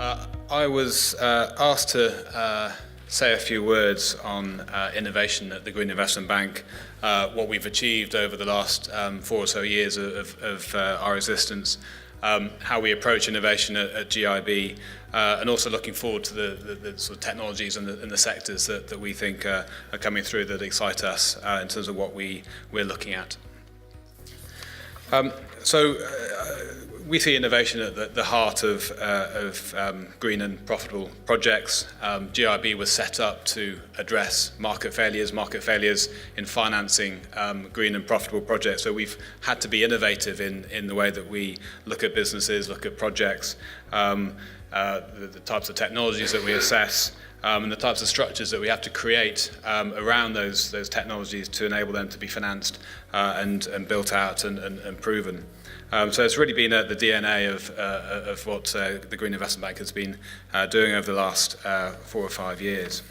I was asked to say a few words on innovation at the Green Investment Bank, what we've achieved over the last 4 or so years of our existence, how we approach innovation at GIB, and also looking forward to the sort of technologies and the sectors that we think are coming through that excite us in terms of what we're looking at. We see innovation at the heart of green and profitable projects. GIB was set up to address market failures in financing green and profitable projects. So we've had to be innovative in the way that we look at businesses, look at projects, the types of technologies that we assess, and the types of structures that we have to create around those technologies to enable them to be financed and built out and proven. So it's really been at the DNA of what the Green Investment Bank has been doing over the last 4 or 5 years.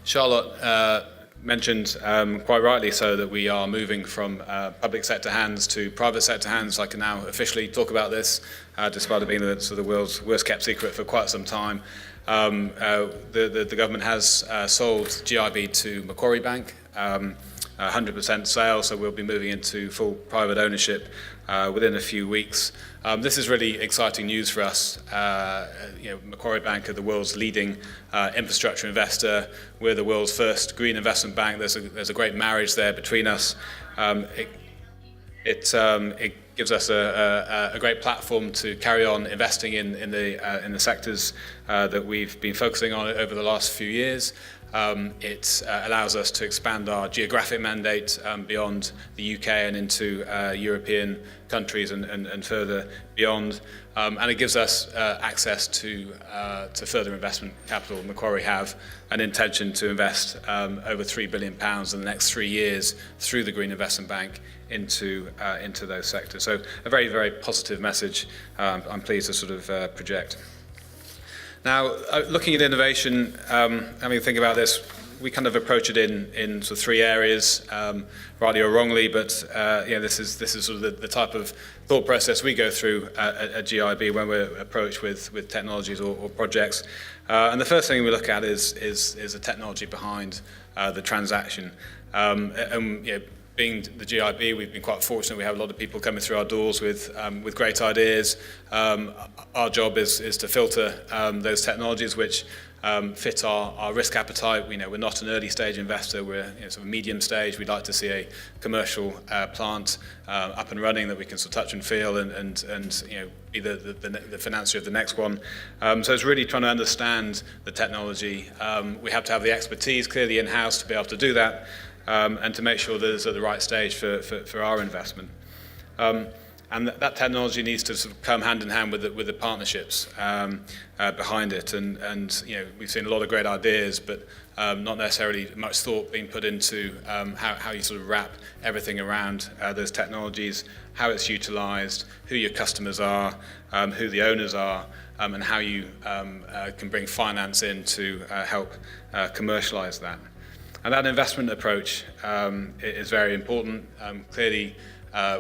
Charlotte mentioned quite rightly so that we are moving from public sector hands to private sector hands. I can now officially talk about this, despite it being the world's worst kept secret for quite some time. The government has sold GIB to Macquarie Bank, 100% sale, so we'll be moving into full private ownership within a few weeks. This is really exciting news for us. Macquarie Bank are the world's leading infrastructure investor. We're the world's first green investment bank. There's a great marriage there between us. It gives us a great platform to carry on investing in the sectors that we've been focusing on over the last few years. It allows us to expand our geographic mandate beyond the UK and into European countries and further beyond. And it gives us access to further investment capital. Macquarie have an intention to invest over £3 billion in the next 3 years through the Green Investment Bank into those sectors. So a very, very positive message I'm pleased to sort of project. Now, looking at innovation, having to think about this, we kind of approach it in sort of 3 areas, rightly or wrongly, but this is sort of the type of thought process we go through at GIB when we're approached with technologies or projects. And the first thing we look at is the technology behind the transaction. Being the GIB, we've been quite fortunate. We have a lot of people coming through our doors with great ideas. Our job is to filter those technologies which fit our risk appetite. We're not an early stage investor. We're sort of medium stage. We'd like to see a commercial plant up and running that we can sort of touch and feel and be the financier of the next one. So it's really trying to understand the technology. We have to have the expertise clearly in-house to be able to do that. And to make sure that it's at the right stage for our investment. And that technology needs to sort of come hand in hand with the partnerships behind it. And we've seen a lot of great ideas, but not necessarily much thought being put into how you sort of wrap everything around those technologies, how it's utilized, who your customers are, who the owners are, and how you can bring finance in to help commercialize that. And that investment approach is very important. Clearly,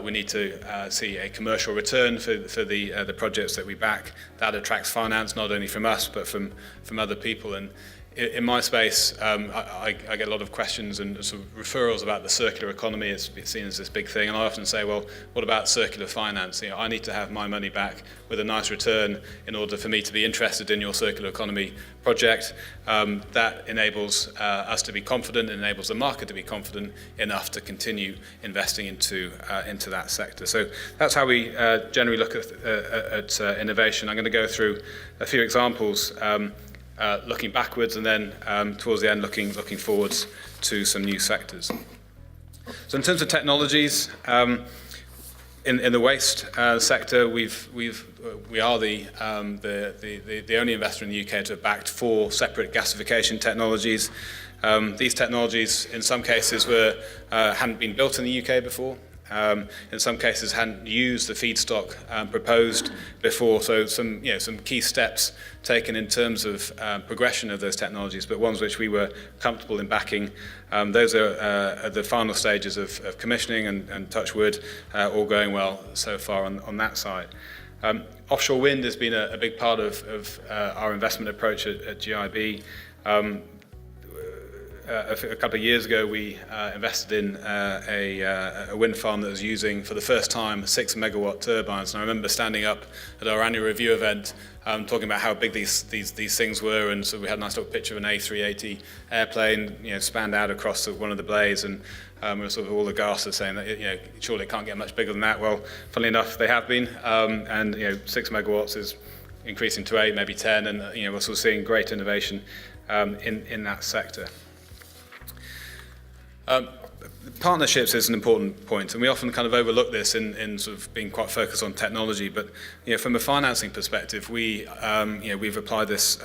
we need to see a commercial return for the projects that we back. That attracts finance not only from us but from other people. And in my space, I get a lot of questions and sort of referrals about the circular economy. It's seen as this big thing, and I often say, well, what about circular finance? I need to have my money back with a nice return in order for me to be interested in your circular economy project. That enables us to be confident, enables the market to be confident enough to continue investing into that sector. So that's how we generally look at innovation. I'm going to go through a few examples. Looking backwards and then towards the end looking forwards to some new sectors. So in terms of technologies, in the waste sector, we are the only investor in the UK to have backed 4 separate gasification technologies. These technologies, in some cases, hadn't been built in the UK before. In some cases, hadn't used the feedstock proposed before. So some key steps taken in terms of progression of those technologies, but ones which we were comfortable in backing. Those are at the final stages of commissioning and touch wood, all going well so far on that side. Offshore wind has been a big part of our investment approach at GIB. A couple of years ago, we invested in a wind farm that was using, for the first time, 6 megawatt turbines. And I remember standing up at our annual review event, talking about how big these things were. And so we had a nice little picture of an A380 airplane, spanned out across one of the blades. And we were sort of all aghast saying that, surely it can't get much bigger than that. Well, funnily enough, they have been. And 6 megawatts is increasing to 8, maybe 10. And we're sort of seeing great innovation in that sector. Partnerships is an important point, and we often kind of overlook this in sort of being quite focused on technology. But from a financing perspective, we've applied this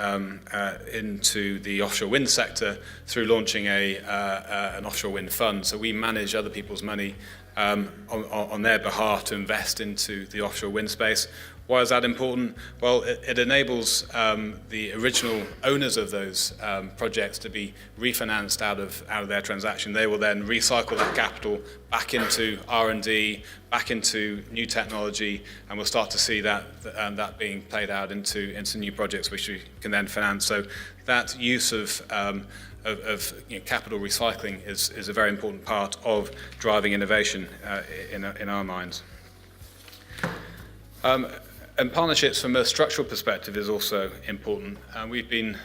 into the offshore wind sector through launching an offshore wind fund. So we manage other people's money on their behalf to invest into the offshore wind space. Why is that important? Well, it enables the original owners of those projects to be refinanced out of their transaction. They will then recycle that capital back into R&D, back into new technology, and we'll start to see that being played out into new projects which we can then finance. So that use of capital recycling is a very important part of driving innovation in our minds. And partnerships from a structural perspective is also important. We've been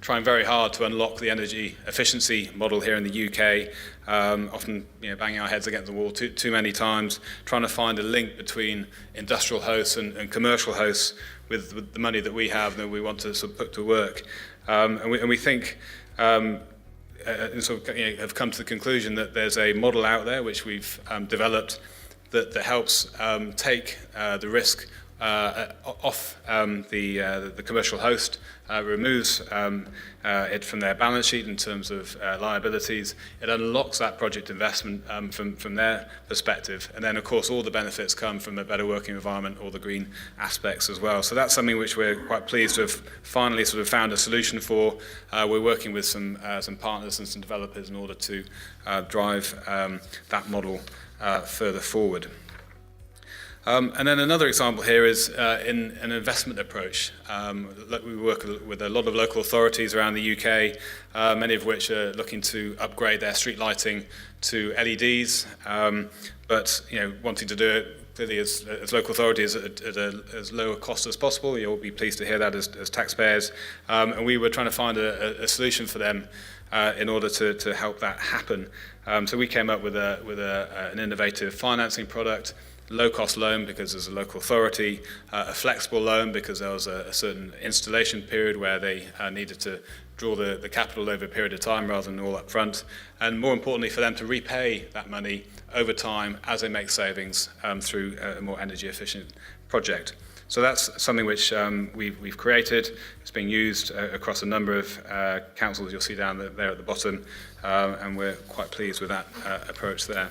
trying very hard to unlock the energy efficiency model here in the UK, often banging our heads against the wall too many times, trying to find a link between industrial hosts and commercial hosts with the money that we have that we want to sort of put to work. And we think sort of have come to the conclusion that there's a model out there which we've developed that helps take the risk off the commercial host, removes it from their balance sheet in terms of liabilities. It unlocks that project investment from their perspective. And then, of course, all the benefits come from a better working environment, all the green aspects as well. So that's something which we're quite pleased to have finally sort of found a solution for. We're working with some partners and some developers in order to drive that model further forward. And then another example here is in an investment approach. We work with a lot of local authorities around the UK, many of which are looking to upgrade their street lighting to LEDs, but wanting to do it clearly as local authorities at as low a cost as possible. You'll be pleased to hear that as taxpayers. And we were trying to find a solution for them in order to help that happen. So we came up with an innovative financing product. Low-cost loan because there's a local authority, a flexible loan because there was a certain installation period where they needed to draw the capital over a period of time rather than all up front, and more importantly for them to repay that money over time as they make savings through a more energy efficient project. So that's something which we've created. It's being used across a number of councils you'll see down there at the bottom, and we're quite pleased with that approach there.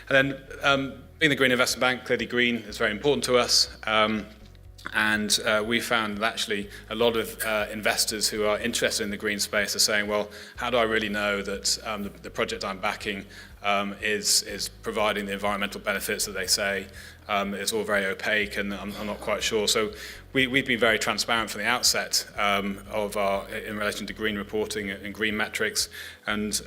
And then being the Green Investment Bank, clearly green is very important to us. And we found that actually a lot of investors who are interested in the green space are saying, well, how do I really know that the project I'm backing is providing the environmental benefits that they say? It's all very opaque and I'm not quite sure. So we've been very transparent from the outset in relation to green reporting and green metrics. And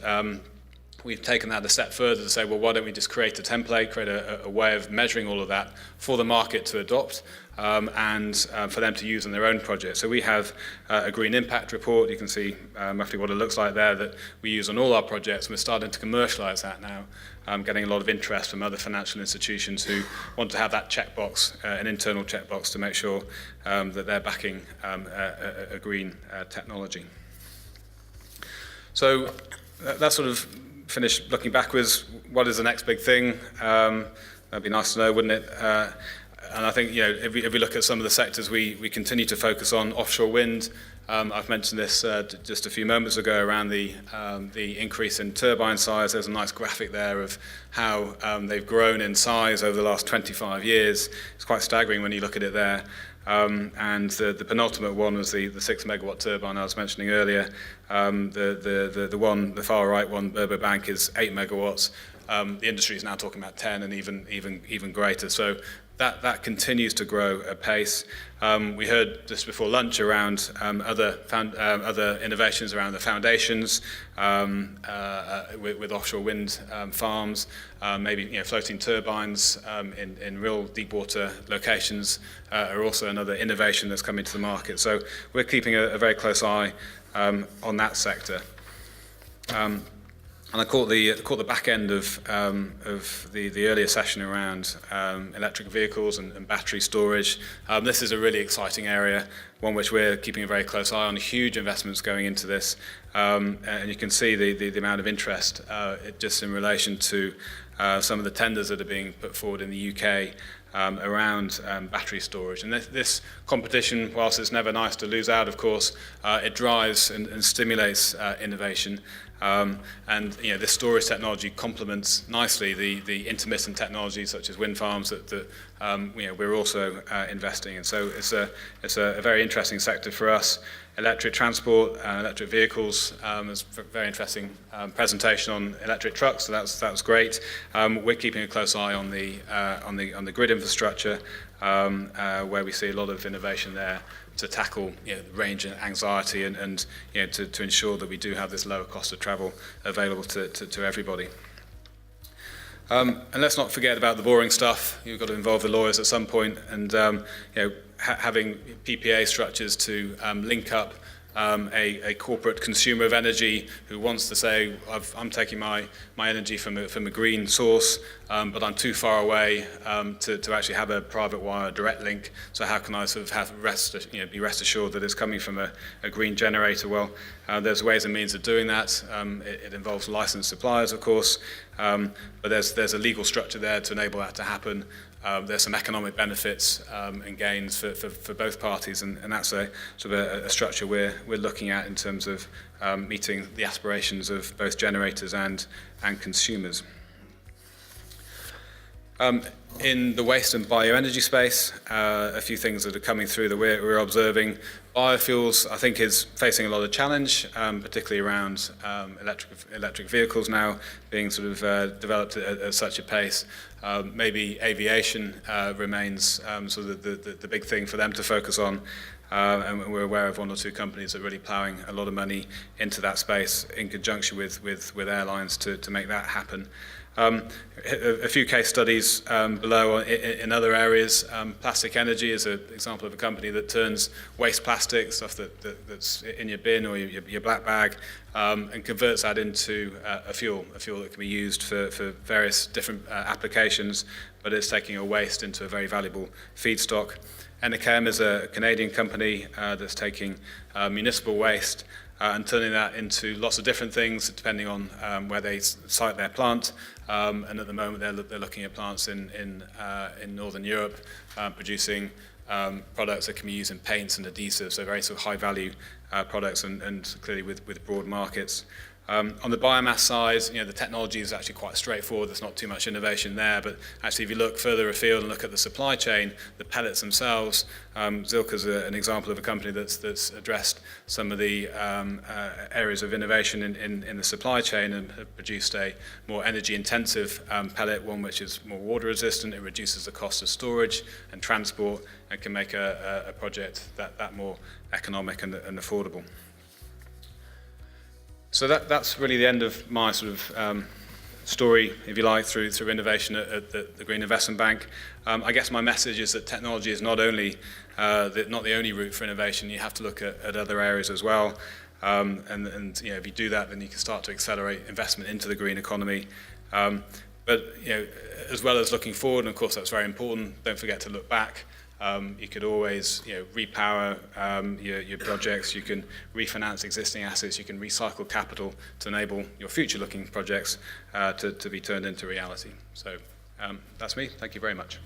we've taken that a step further to say, well, why don't we just create a template, create a way of measuring all of that for the market to adopt and for them to use on their own projects. So we have a green impact report. You can see roughly what it looks like there that we use on all our projects. And we're starting to commercialize that now, getting a lot of interest from other financial institutions who want to have that checkbox, an internal checkbox to make sure that they're backing a green technology. So that's sort of finished looking backwards. What is the next big thing? That'd be nice to know, wouldn't it? And I think if we look at some of the sectors we continue to focus on, offshore wind. I've mentioned this just a few moments ago around the increase in turbine size. There's a nice graphic there of how they've grown in size over the last 25 years. It's quite staggering when you look at it there. And the penultimate one was the 6 megawatt turbine I was mentioning earlier. The far right one, Burbo Bank, is 8 megawatts. the industry is now talking about 10 and even greater. So that continues to grow at pace. We heard just before lunch around other innovations around the foundations with offshore wind farms, maybe floating turbines in real deep water locations are also another innovation that's coming to the market. So we're keeping a very close eye on that sector. And I caught the back end of the earlier session around electric vehicles and battery storage. This is a really exciting area, one which we're keeping a very close eye on. Huge investments going into this, and you can see the amount of interest just in relation to some of the tenders that are being put forward in the UK around battery storage. And this competition, whilst it's never nice to lose out, of course, it drives and stimulates innovation. And this storage technology complements nicely the intermittent technologies such as wind farms that we're also investing in. So it's a very interesting sector for us. Electric transport, electric vehicles. There's a very interesting presentation on electric trucks, so that's great. We're keeping a close eye on the grid infrastructure, where we see a lot of innovation there to tackle range anxiety and to ensure that we do have this lower cost of travel available to everybody. And let's not forget about the boring stuff. You've got to involve the lawyers at some point, and having PPA structures to link up a corporate consumer of energy who wants to say, I'm taking my energy from a green source, but I'm too far away to actually have a private wire direct link. So how can I sort of be rest assured that it's coming from a green generator? Well, there's ways and means of doing that. It involves licensed suppliers, of course, but there's a legal structure there to enable that to happen. There's some economic benefits and gains for both parties, and that's a sort of a structure we're looking at in terms of meeting the aspirations of both generators and consumers. In the waste and bioenergy space, a few things that are coming through that we're observing. Biofuels, I think, is facing a lot of challenge, particularly around electric vehicles now being sort of developed at such a pace. Maybe aviation remains sort of the big thing for them to focus on. And we're aware of one or two companies that are really ploughing a lot of money into that space in conjunction with airlines to make that happen. A few case studies below in other areas. Plastic Energy is an example of a company that turns waste plastic, stuff that's in your bin or your black bag, and converts that into a fuel that can be used for various different applications, but it's taking a waste into a very valuable feedstock. Enerchem is a Canadian company that's taking municipal waste and turning that into lots of different things depending on where they site their plant. And at the moment they're looking at plants in Northern Europe producing products that can be used in paints and adhesives, so very sort of high value products and clearly with broad markets. On the biomass side, the technology is actually quite straightforward. There's not too much innovation there, but actually if you look further afield and look at the supply chain, the pellets themselves, Zilka's an example of a company that's addressed some of the areas of innovation in the supply chain and have produced a more energy intensive pellet, one which is more water resistant. It reduces the cost of storage and transport and can make a project that more economic and affordable. So that's really the end of my sort of story, if you like, through innovation at the Green Investment Bank. I guess my message is that technology is not the only route for innovation. You have to look at other areas as well. And if you do that, then you can start to accelerate investment into the green economy. But as well as looking forward, and of course that's very important, don't forget to look back. You could always repower your projects, you can refinance existing assets, you can recycle capital to enable your future-looking projects to be turned into reality. So that's me. Thank you very much.